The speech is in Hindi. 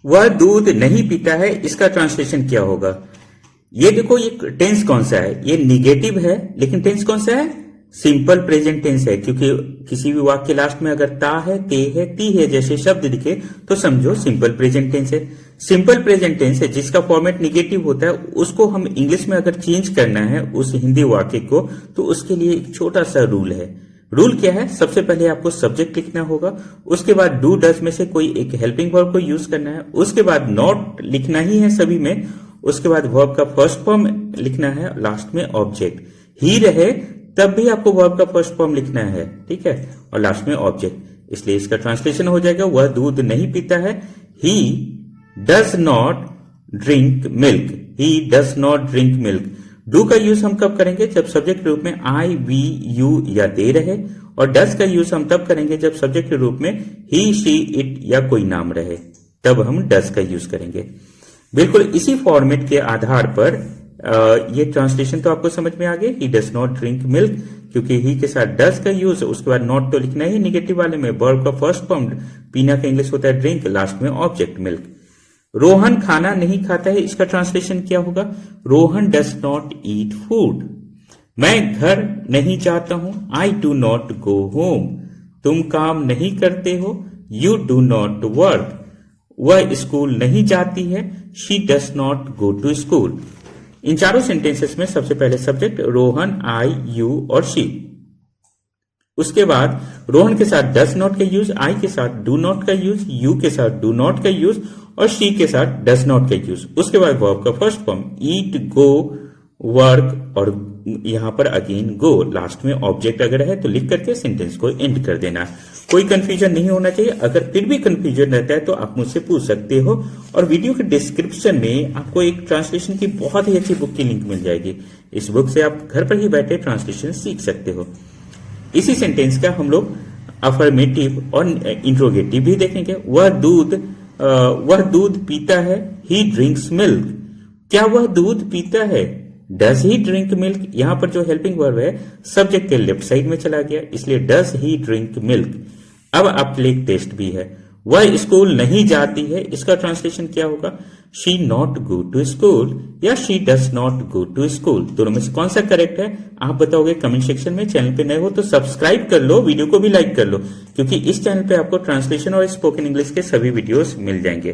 वह दूध नहीं पीता है, इसका ट्रांसलेशन क्या होगा? ये देखो, ये टेंस कौन सा है? ये निगेटिव है, लेकिन टेंस कौन सा है? सिंपल प्रेजेंट टेंस है, क्योंकि किसी भी वाक्य के लास्ट में अगर ता है, ते है, ती है जैसे शब्द दिखे तो समझो सिंपल प्रेजेंट टेंस है। सिंपल प्रेजेंट टेंस है जिसका फॉर्मेट निगेटिव होता है, उसको हम इंग्लिश में अगर चेंज करना है उस हिंदी वाक्य को, तो उसके लिए एक छोटा सा रूल है। रूल क्या है? सबसे पहले आपको सब्जेक्ट लिखना होगा, उसके बाद डू डज में से कोई एक हेल्पिंग वर्ब को यूज करना है, उसके बाद नॉट लिखना ही है सभी में, उसके बाद वर्ब का फर्स्ट फॉर्म लिखना है, लास्ट में ऑब्जेक्ट। ही रहे तब भी आपको वर्ब का फर्स्ट फॉर्म लिखना है, ठीक है, और लास्ट में ऑब्जेक्ट। इसलिए इसका ट्रांसलेशन हो जाएगा, वह दूध नहीं पीता है। He does not drink milk. He does not drink milk. Do का यूज हम कब करेंगे? जब सब्जेक्ट के रूप में आई, वी, यू या दे रहे, और डज का यूज हम तब करेंगे जब सब्जेक्ट के रूप में ही, शी, इट या कोई नाम रहे, तब हम डज का यूज करेंगे। बिल्कुल इसी फॉर्मेट के आधार पर ये ट्रांसलेशन तो आपको समझ में आ गया। He does not drink milk, क्योंकि ही के साथ डज का यूज, उसके बाद नॉट तो लिखना ही निगेटिव वाले में, वर्ब का फर्स्ट फॉर्म, पीना का इंग्लिश होता है ड्रिंक, लास्ट में ऑब्जेक्ट मिल्क। रोहन खाना नहीं खाता है, इसका ट्रांसलेशन क्या होगा? Rohan does not eat food. मैं घर नहीं जाता हूं, I do not go home. तुम काम नहीं करते हो, यू डू नॉट वर्क। वह स्कूल नहीं जाती है, she does not go to school. इन चारों सेंटेंसेस में सबसे पहले सब्जेक्ट रोहन, आई, यू और शी। उसके बाद रोहन के साथ डज नॉट का यूज, आई के साथ डू नॉट का यूज, यू के साथ डू नॉट का यूज और शी के साथ डज नॉट का यूज। उसके बाद वर्ब का फर्स्ट फॉर्म ईट, गो, वर्क और यहां पर अगेन गो। लास्ट में ऑब्जेक्ट अगर है तो लिख करके सेंटेंस को एंड कर देना। कोई कंफ्यूजन नहीं होना चाहिए। अगर फिर भी कंफ्यूजन रहता है तो आप मुझसे पूछ सकते हो, और वीडियो के डिस्क्रिप्शन में आपको एक ट्रांसलेशन की बहुत ही अच्छी बुक की लिंक मिल जाएगी। इस बुक से आप घर पर ही बैठे ट्रांसलेशन सीख सकते हो। इसी सेंटेंस का हम लोग अफर्मेटिव और इंट्रोगेटिव भी देखेंगे। वह दूध पीता है, ही ड्रिंक्स मिल्क। क्या वह दूध पीता है? Does he drink milk. यहां पर जो हेल्पिंग वर्ब है सब्जेक्ट के लेफ्ट साइड में चला गया, इसलिए डज ही ड्रिंक मिल्क। अब आपके लिए एक टेस्ट भी है। वह स्कूल नहीं जाती है, इसका ट्रांसलेशन क्या होगा? She not go to school या she does not go to school. दोनों में से कौन सा करेक्ट है आप बताओगे कमेंट सेक्शन में। चैनल पे नए हो तो सब्सक्राइब कर लो, वीडियो को भी लाइक कर लो, क्योंकि इस चैनल पे आपको ट्रांसलेशन और स्पोकन इंग्लिश के सभी वीडियोस मिल जाएंगे।